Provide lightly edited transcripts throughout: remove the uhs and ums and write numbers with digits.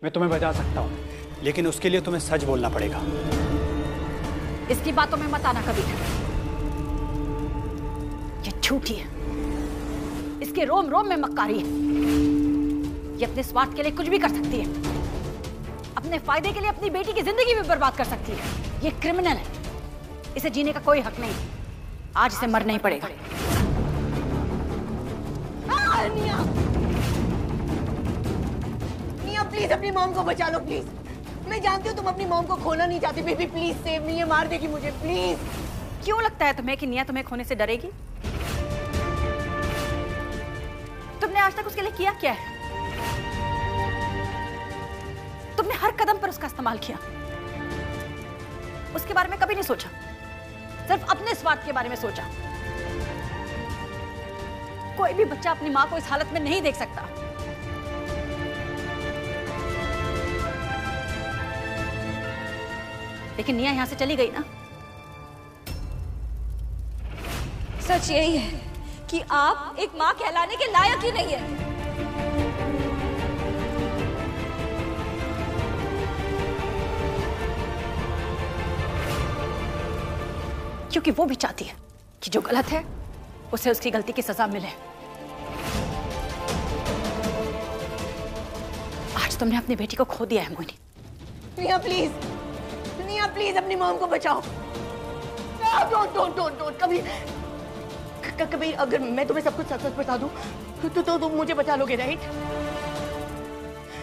मैं तुम्हें बचा सकता हूँ, लेकिन उसके लिए तुम्हें सच बोलना पड़ेगा। इसकी बातों में मत आना कभी। ये झूठी है, इसके रोम रोम में मक्कारी है। ये अपने स्वार्थ के लिए कुछ भी कर सकती है, अपने फायदे के लिए अपनी बेटी की जिंदगी भी बर्बाद कर सकती है। ये क्रिमिनल है, इसे जीने का कोई हक नहीं। आज इसे मरना ही पड़ेगा। निया, निया प्लीज अपनी मॉम को बचा लो प्लीज। मैं जानती हूँ तुम अपनी मॉम को खोना नहीं चाहती। बेबी प्लीज सेव मी, ये मार देगी मुझे प्लीज। क्यों लगता है तुम्हें कि निया तुम्हें खोने से डरेगी? तुमने आज तक उसके लिए किया क्या है? तुमने हर कदम पर उसका इस्तेमाल किया, उसके बारे में कभी नहीं सोचा, सिर्फ अपने स्वार्थ के बारे में सोचा। कोई भी बच्चा अपनी मां को इस हालत में नहीं देख सकता। लेकिन निया यहां से चली गई ना। सच यही है कि आप एक मां कहलाने के लायक ही नहीं है। क्योंकि वो भी चाहती है कि जो गलत है उसे उसकी गलती की सजा मिले। आज तुमने अपनी बेटी को खो दिया है मोहिनी। निया प्लीज, निया प्लीज अपनी मॉम को बचाओ। डोंट कभी अगर मैं तुम्हें सब कुछ सच सच बता दूं तो तुम मुझे बचा लोगे, right?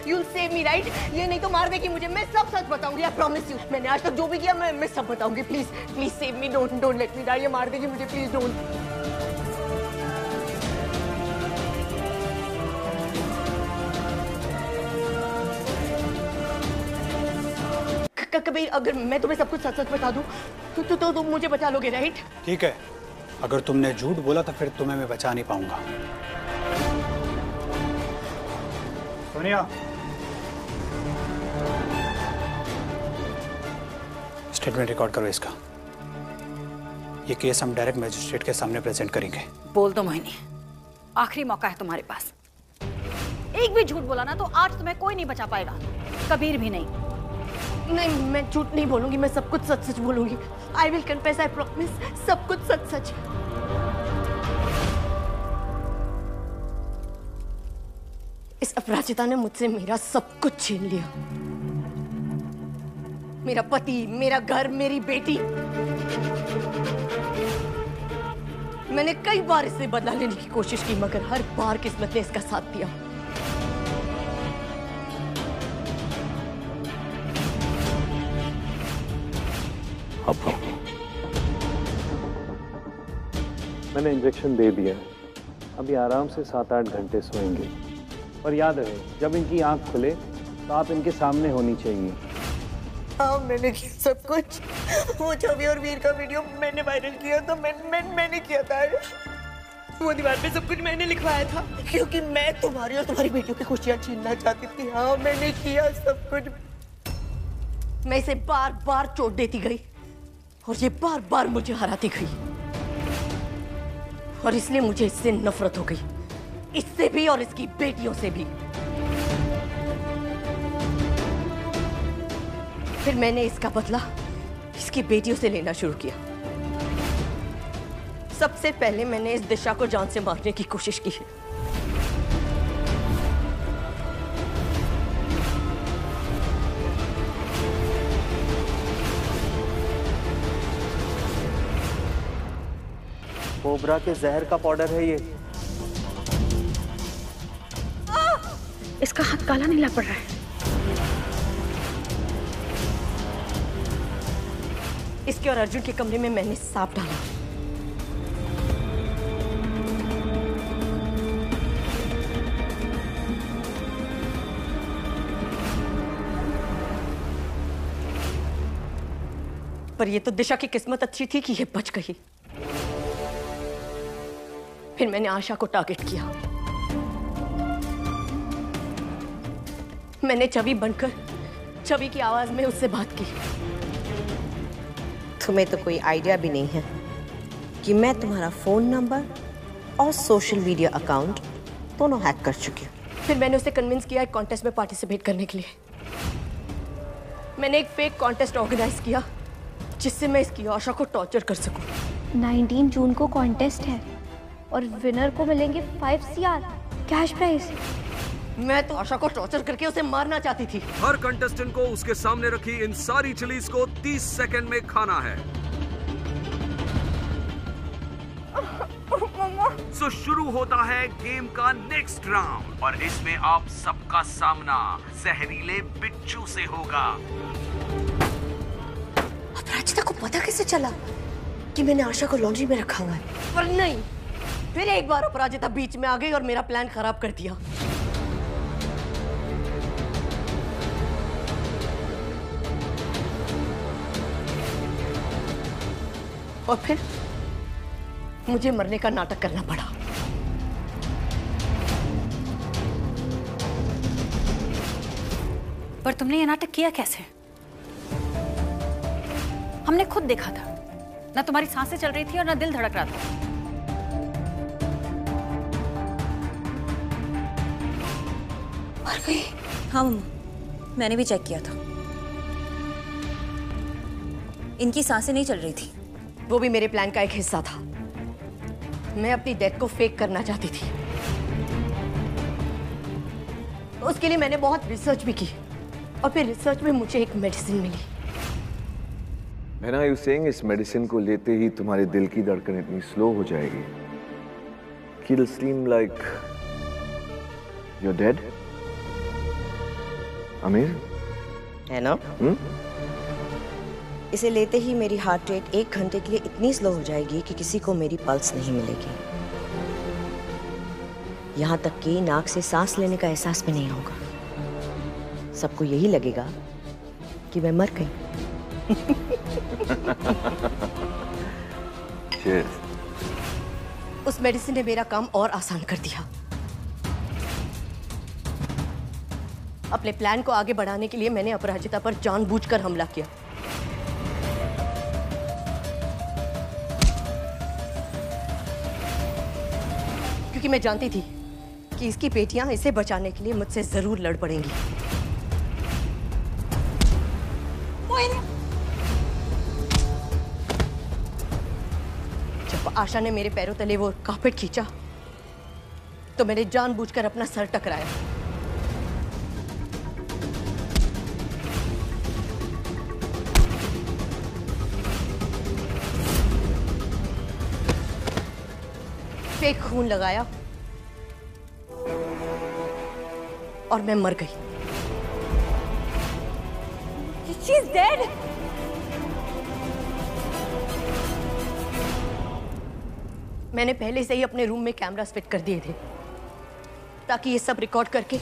You'll save me, right? ये नहीं तो मार देगी मुझे। मैं सब सच बताऊंगी, I promise you। मैंने आज तक जो भी किया मैं सब बताऊंगी। Please please save me, don't let me die. ये मार देगी मुझे, प्लीज डोंट। कभी अगर मैं तुम्हें सब कुछ सच सच बता दूं तो तुम मुझे बचा लोगे, राइट? ठीक है, अगर तुमने झूठ बोला तो फिर तुम्हें मैं बचा नहीं पाऊंगा। सोनिया, स्टेटमेंट रिकॉर्ड करो इसका। ये केस हम डायरेक्ट मजिस्ट्रेट के सामने प्रेजेंट करेंगे। बोल दो मोहिनी, आखिरी मौका है तुम्हारे पास। एक भी झूठ बोला ना तो आज तुम्हें कोई नहीं बचा पाएगा, कबीर भी नहीं। नहीं, मैं झूठ नहीं बोलूंगी, मैं सब कुछ सच सच बोलूंगी। I will confess, I promise, सब कुछ सच सच। इस अपराजिता ने मुझसे मेरा सब कुछ छीन लिया। मेरा पति, मेरा घर, मेरी बेटी। मैंने कई बार इससे बदला लेने की कोशिश की, मगर हर बार किस्मत ने इसका साथ दिया। अब मैंने इंजेक्शन दे दिया है, अभी आराम से 7-8 घंटे सोएंगे। और याद रहे, जब इनकी आंख खुले तो आप इनके सामने होनी चाहिए। हाँ, मैंने किया सब कुछ। वो छवि और वीर का वीडियो मैंने वायरल किया था। मैंने किया था। वो दीवार पे सब कुछ मैंने लिखवाया था, क्योंकि मैं तुम्हारी और तुम्हारी बेटियों की खुशियां छीनना चाहती थी। हाँ, मैंने किया सब कुछ। मैं इसे बार बार चोट देती गई और ये बार बार मुझे हराती गई, और इसलिए मुझे इससे नफरत हो गई, इससे भी और इसकी बेटियों से भी। फिर मैंने इसका बदला इसकी बेटियों से लेना शुरू किया। सबसे पहले मैंने इस दिशा को जान से मारने की कोशिश की है। कोबरा के जहर का पाउडर है ये। इसका हाथ काला नीला पड़ रहा है। इसके और अर्जुन के कमरे में मैंने सांप डाला। पर ये तो दिशा की किस्मत अच्छी थी कि ये बच गई। फिर मैंने आशा को टारगेट किया। मैंने छवि बनकर छवि की आवाज में उससे बात की। तुम्हें तो कोई आइडिया भी नहीं है कि मैं तुम्हारा फोन नंबर और सोशल मीडिया अकाउंट दोनों हैक कर चुकी हूँ। फिर मैंने उसे कन्विंस किया एक कॉन्टेस्ट में पार्टिसिपेट करने के लिए। मैंने एक फेक कॉन्टेस्ट ऑर्गेनाइज किया जिससे मैं इसकी आशा को टॉर्चर कर सकूं। 19 जून को कॉन्टेस्ट है और विनर को मिलेंगे 5 CR कैश प्राइज। मैं तो आशा को टॉर्चर करके उसे मारना चाहती थी। हर कंटेस्टेंट को उसके सामने रखी इन सारी चिलीज को 30 सेकंड में खाना है। सो शुरू होता है गेम का नेक्स्ट राउंड और इसमें आप सबका सामना जहरीले बिच्छू से होगा। अपराजिता को पता कैसे चला कि मैंने आशा को लॉन्ड्री में रखा हुआ है? पर नहीं, फिर एक बार अपराजिता बीच में आ गई और मेरा प्लान खराब कर दिया। और फिर मुझे मरने का नाटक करना पड़ा। पर तुमने ये नाटक किया कैसे? हमने खुद देखा था, ना तुम्हारी सांसें चल रही थी और ना दिल धड़क रहा था। मर गई? हाँ मम्मा, मैंने भी चेक किया था। इनकी सांसें नहीं चल रही थी। वो भी मेरे प्लान का एक हिस्सा था। मैं अपनी डेथ को फेक करना चाहती थी। उसके लिए मैंने बहुत रिसर्च भी की और फिर रिसर्च में मुझे एक मेडिसिन मिली। मैना, यू सेइंग इस मेडिसिन को लेते ही तुम्हारे दिल की धड़कन इतनी स्लो हो जाएगी कि it'll seem like you're dead? अमीर? है ना? इसे लेते ही मेरी हार्ट रेट 1 घंटे के लिए इतनी स्लो हो जाएगी कि किसी को मेरी पल्स नहीं मिलेगी। यहाँ तक कि नाक से सांस लेने का एहसास भी नहीं होगा। सबको यही लगेगा कि मैं मर गई। उस मेडिसिन ने मेरा काम और आसान कर दिया। अपने प्लान को आगे बढ़ाने के लिए मैंने अपराजिता पर जानबूझकर हमला किया। क्योंकि मैं जानती थी कि इसकी बेटियां इसे बचाने के लिए मुझसे जरूर लड़ पड़ेंगी। जब आशा ने मेरे पैरों तले वो कारपेट खींचा तो मैंने जानबूझकर अपना सर टकराया। फेक खून लगाया और मैं मर गई। She's dead. मैंने पहले से ही अपने रूम में कैमरास फिट कर दिए थे ताकि ये सब रिकॉर्ड करके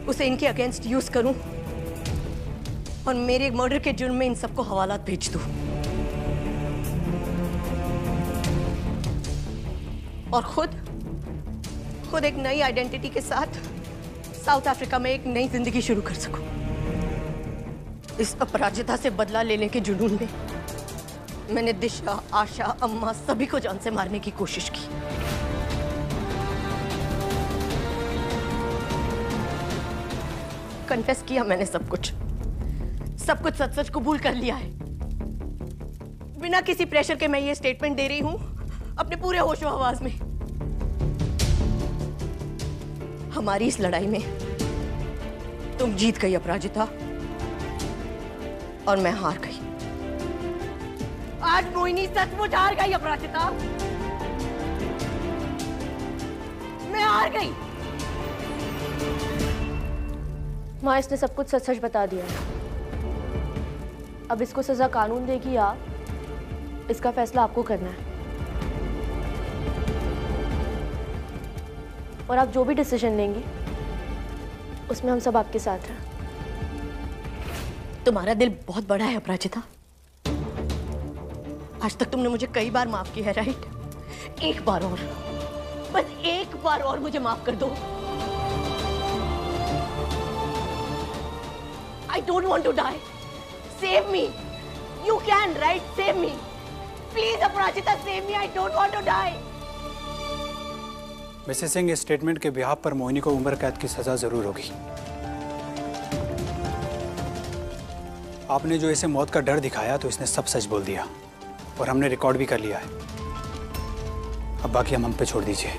उसे इनके अगेंस्ट यूज करूं और मेरे मर्डर के जुर्म में इन सबको हवालात भेज दूं। और खुद एक नई आइडेंटिटी के साथ साउथ अफ्रीका में एक नई जिंदगी शुरू कर सकूं। इस अपराजिता से बदला लेने के जुनून में मैंने दिशा, आशा, अम्मा सभी को जान से मारने की कोशिश की। कन्फेस किया मैंने सब कुछ सच सच कबूल कर लिया है। बिना किसी प्रेशर के मैं ये स्टेटमेंट दे रही हूं अपने पूरे होशो हवास में। हमारी इस लड़ाई में तुम जीत गई अपराजिता और मैं हार गई। आज मोहिनी सचमुच हार गई अपराजिता। मैं हार गई। माँ, इसने सब कुछ सच सच बता दिया। अब इसको सजा कानून देगी या इसका फैसला आपको करना है। और आप जो भी डिसीजन लेंगे उसमें हम सब आपके साथ हैं। तुम्हारा दिल बहुत बड़ा है अपराजिता। आज तक तुमने मुझे कई बार माफ किया है, राइट? एक बार और, बस एक बार और मुझे माफ कर दो। I don't want to die. Save me. You can, right? Save me. Please, Aparajita, save me. I don't want to die. Mrs Singh, इस स्टेटमेंट के बिहाफ पर मोहिनी को उम्र कैद की सजा जरूर होगी। आपने जो इसे मौत का डर दिखाया तो इसने सब सच बोल दिया और हमने रिकॉर्ड भी कर लिया है। अब बाकी हम पे छोड़ दीजिए।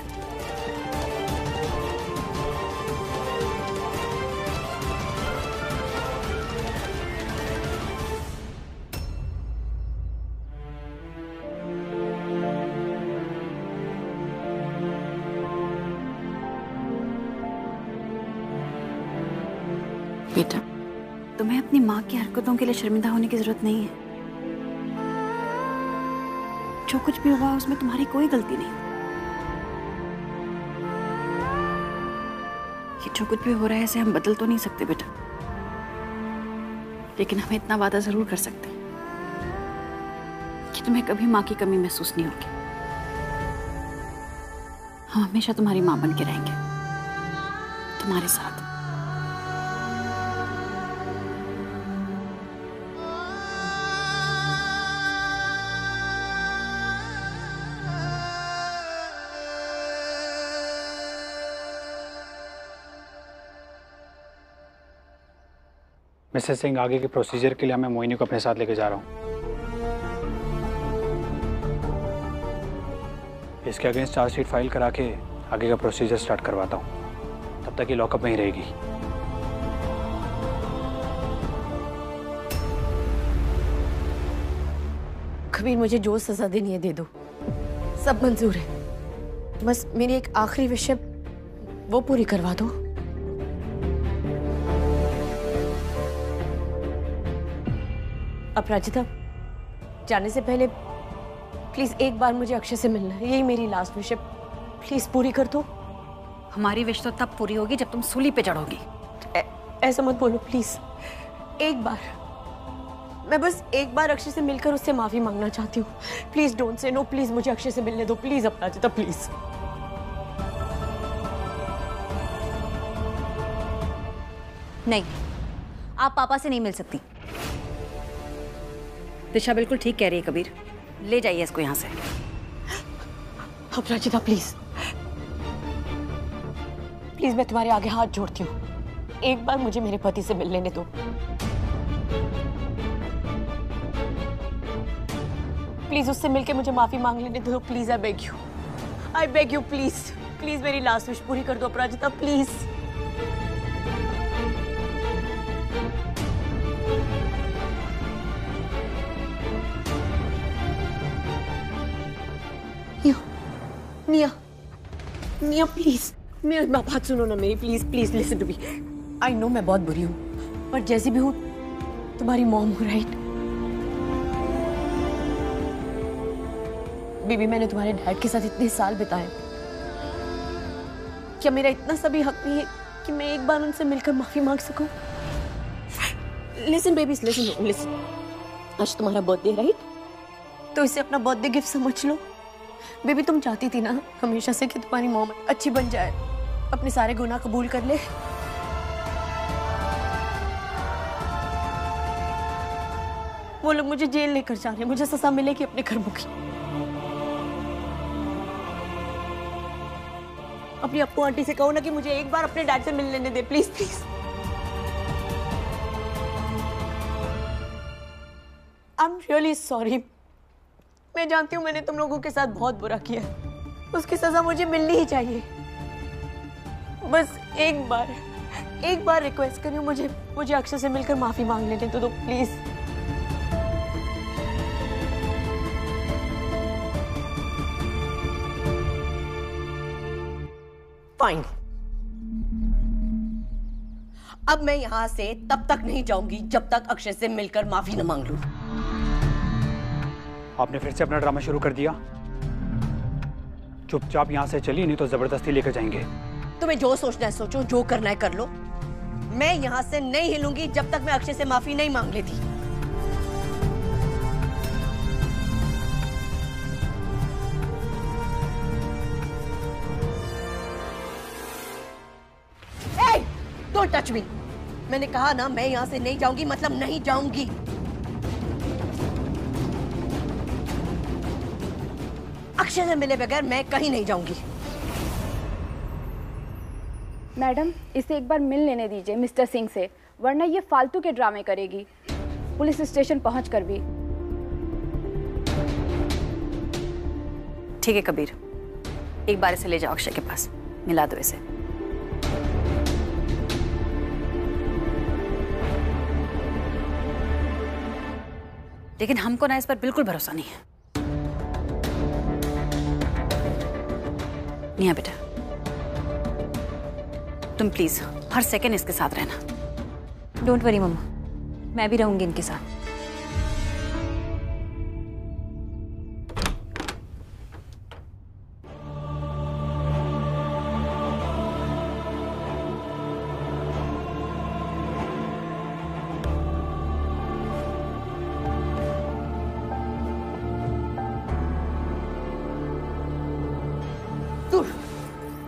बेटा, तुम्हें अपनी माँ की हरकतों के लिए शर्मिंदा होने की जरूरत नहीं है। जो कुछ भी हुआ उसमें तुम्हारी कोई गलती नहीं। ये जो कुछ भी हो रहा है इसे हम बदल तो नहीं सकते बेटा, लेकिन हम इतना वादा जरूर कर सकते हैं कि तुम्हें कभी माँ की कमी महसूस नहीं होगी। हम हमेशा तुम्हारी माँ बन के रहेंगे, तुम्हारे साथ। मिसेस सिंह, आगे के प्रोसीजर के लिए मैं मोहिनी को अपने साथ लेके जा रहा हूँ। इसके अगेंस्ट चार्जशीट फाइल करा के आगे का प्रोसीजर स्टार्ट करवाता हूँ। तब तक ये लॉकअप में ही रहेगी। कबीर, मुझे जो सजा देनी है दे दो, सब मंजूर है। बस मेरी एक आखिरी विश है, वो पूरी करवा दो। अपराजिता, जाने से पहले प्लीज एक बार मुझे अक्षय से मिलना है। यही मेरी लास्ट विश है, प्लीज पूरी कर दो। हमारी विश तो तब पूरी होगी जब तुम सूली पे चढ़ोगी। ऐसा मत बोलो प्लीज। एक बार, मैं बस एक बार अक्षय से मिलकर उससे माफी मांगना चाहती हूँ। Please don't say no, please मुझे अक्षय से मिलने दो प्लीज। Aparajita please. नहीं, आप पापा से नहीं मिल सकती। दिशा बिल्कुल ठीक कह रही है कबीर, ले जाइए इसको यहाँ से। अपराजिता प्लीज, प्लीज मैं तुम्हारे आगे हाथ जोड़ती हूँ, एक बार मुझे मेरे पति से मिल लेने दो। प्लीज उससे मिलके मुझे माफी मांग लेने दो please. I beg you please. Please मेरी लास्ट विश पूरी कर दो अपराजिता प्लीज। निया प्लीज, मेरी बात सुनो ना मेरी, please please listen to me. I know मैं बहुत बुरी हूँ, पर जैसी भी हूँ तुम्हारी मॉम हूँ, राइट? बेबी, मैंने तुम्हारे डैड के साथ इतने साल बिताए, क्या मेरा इतना सा भी हक नहीं है कि मैं एक बार उनसे मिलकर माफी मांग सकूं? Listen baby, listen. आज तुम्हारा बर्थडे, राइट? तो इसे अपना बर्थडे गिफ्ट समझ लो। बेबी, तुम चाहती थी ना हमेशा से कि तुम्हारी मॉम अच्छी बन जाए, अपने सारे गुनाह कबूल कर ले। वो लोग मुझे जेल लेकर जा रहे हैं, मुझे सजा मिलेगी अपने कर्मों की। अपनी अप्पू आंटी से कहो ना कि मुझे एक बार अपने डैड से मिल लेने दे, please please. I am really sorry. मैं जानती हूँ मैंने तुम लोगों के साथ बहुत बुरा किया है, उसकी सजा मुझे मिलनी ही चाहिए। बस एक बार रिक्वेस्ट कर रही हूँ, मुझे अक्षय से मिलकर माफी मांग लेने तो दो प्लीज। फाइन, अब मैं यहां से तब तक नहीं जाऊंगी जब तक अक्षय से मिलकर माफी न मांग लूं। आपने फिर से अपना ड्रामा शुरू कर दिया। चुपचाप यहाँ से चलिए, नहीं तो जबरदस्ती लेकर जाएंगे। तुम्हें जो सोचना है सोचो, जो करना है कर लो। मैं यहाँ से नहीं हिलूंगी जब तक मैं अक्षय से माफी नहीं मांग लेती। Don't touch me. मैंने कहा ना, मैं यहाँ से नहीं जाऊंगी मतलब नहीं जाऊंगी। अक्षय से मिले बगैर मैं कहीं नहीं जाऊंगी। मैडम, इसे एक बार मिल लेने दीजिए मिस्टर सिंह से, वरना ये फालतू के ड्रामे करेगी। पुलिस स्टेशन पहुंचकर भी। ठीक है कबीर, एक बार इसे ले जाओ अक्षय के पास, मिला दो इसे। लेकिन हमको ना इस पर बिल्कुल भरोसा नहीं है। निया बेटा, तुम प्लीज हर सेकंड इसके साथ रहना। डोंट वरी मम्मा, मैं भी रहूंगी इनके साथ।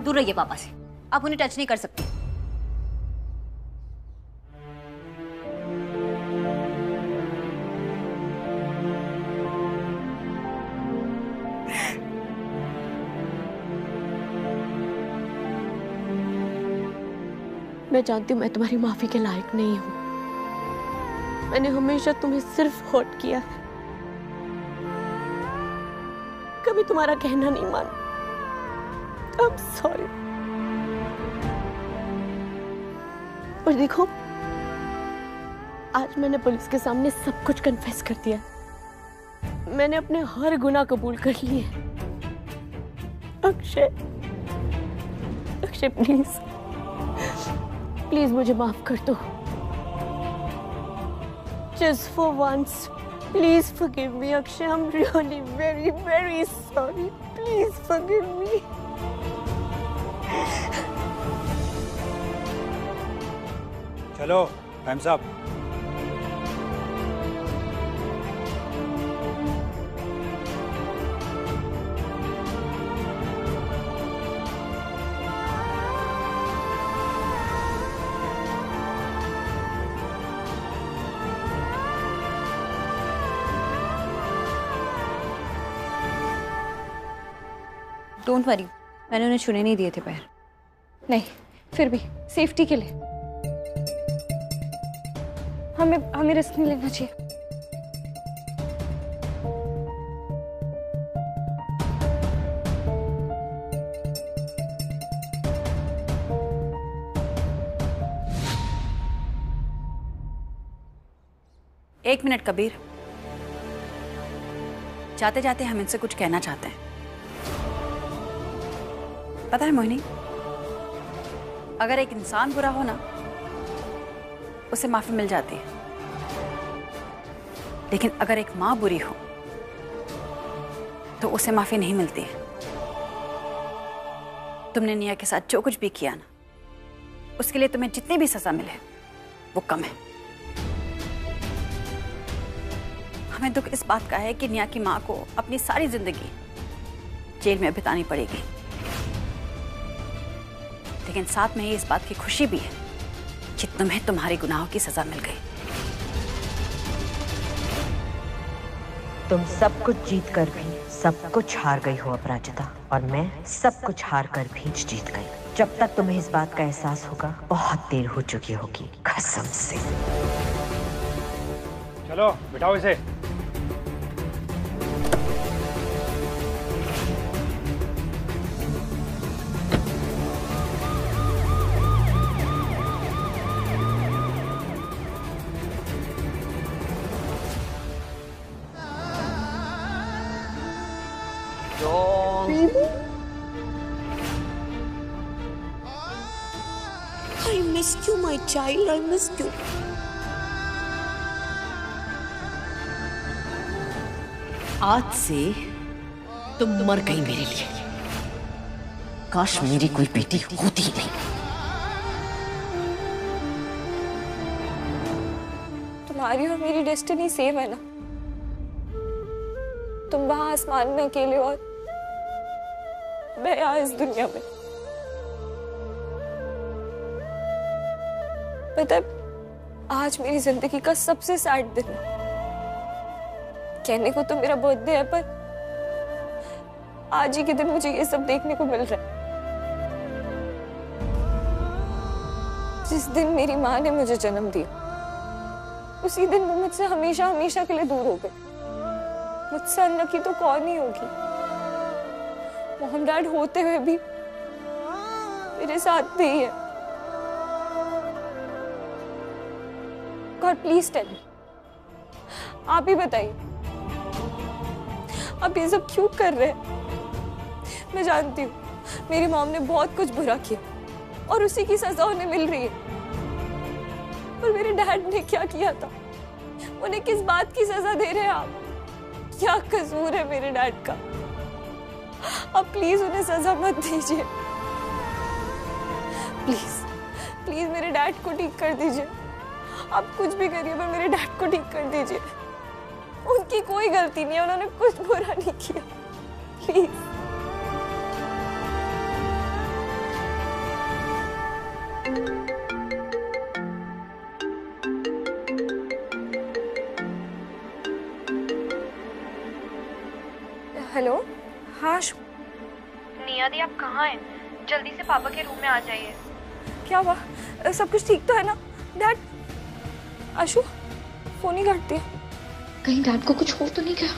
दूर रहिए पापा से, आप उन्हें टच नहीं कर सकते। मैं जानती हूँ मैं तुम्हारी माफी के लायक नहीं हूँ। मैंने हमेशा तुम्हें सिर्फ हर्ट किया है, कभी तुम्हारा कहना नहीं माना। I'm sorry। और देखो, आज मैंने पुलिस के सामने सब कुछ कन्फेस कर दिया। मैंने अपने हर गुनाह कबूल कर लिए। अक्षय, अक्षय प्लीज प्लीज मुझे माफ कर दो। Just for once, please forgive me, Akshay. I'm really very, very sorry. Please forgive me. चलो मैम साहब। डोंट वरी, मैंने उन्हें छूने नहीं दिए थे पैर। नहीं, फिर भी सेफ्टी के लिए हमें रिस्क नहीं लेना चाहिए। एक मिनट कबीर, जाते जाते हम इनसे कुछ कहना चाहते हैं। पता है मोहिनी, अगर एक इंसान बुरा हो ना, उसे माफी मिल जाती है, लेकिन अगर एक मां बुरी हो तो उसे माफी नहीं मिलती है। तुमने निया के साथ जो कुछ भी किया ना, उसके लिए तुम्हें जितनी भी सजा मिले वो कम है। हमें दुख इस बात का है कि निया की मां को अपनी सारी जिंदगी जेल में बितानी पड़ेगी, लेकिन साथ में ही इस बात की खुशी भी है कि तुम्हें तुम्हारे गुनाहों की सजा मिल गई। तुम सब कुछ जीत कर भी सब कुछ हार गई हो अपराजिता, और मैं सब कुछ हार कर भी जीत गई। जब तक तुम्हें इस बात का एहसास होगा बहुत देर हो चुकी होगी, कसम से। चलो बिठाओ इसे। I missed you, my child. I missed you. आज से तुम मर गई मेरे लिए। काश मेरी कोई बेटी होती ही नहीं। तुम्हारी और मेरी डेस्टिनी सेम है ना। तुम वहां आसमान में अकेले हो और मैं यहाँ इस दुनिया में। पता है, आज मेरी जिंदगी का सबसे सैड दिन है। कहने को तो मेरा बर्थडे है, पर आज ही के दिन मुझे ये सब देखने को मिल रहा है। जिस दिन मेरी माँ ने मुझे जन्म दिया, उसी दिन वो मुझसे हमेशा हमेशा के लिए दूर हो गए। मुझसे अनलकी तो कौन ही होगी। मॉम डैड होते हुए भी मेरे साथ नहीं है। गॉड प्लीज टेल मी, आप ही बताइए, आप ये सब क्यों कर रहे हैं? मैं जानती हूँ मेरी मॉम ने बहुत कुछ बुरा किया और उसी की सजा उन्हें मिल रही है। पर मेरे डैड ने क्या किया था? उन्हें किस बात की सजा दे रहे हैं आप? क्या कसूर है मेरे डैड का? आप प्लीज उन्हें सजा मत दीजिए। प्लीज प्लीज मेरे डैड को ठीक कर दीजिए। आप कुछ भी करिए पर मेरे डैड को ठीक कर दीजिए। उनकी कोई गलती नहीं है, उन्होंने कुछ बुरा नहीं किया। प्लीज। हेलो। हाँ निया दी, आप कहाँ हैं? जल्दी से पापा के रूम में आ जाइए। क्या हुआ? सब कुछ ठीक तो है ना? डैड, आशु फोन ही काटती है। कहीं डैड को कुछ हो तो नहीं गया?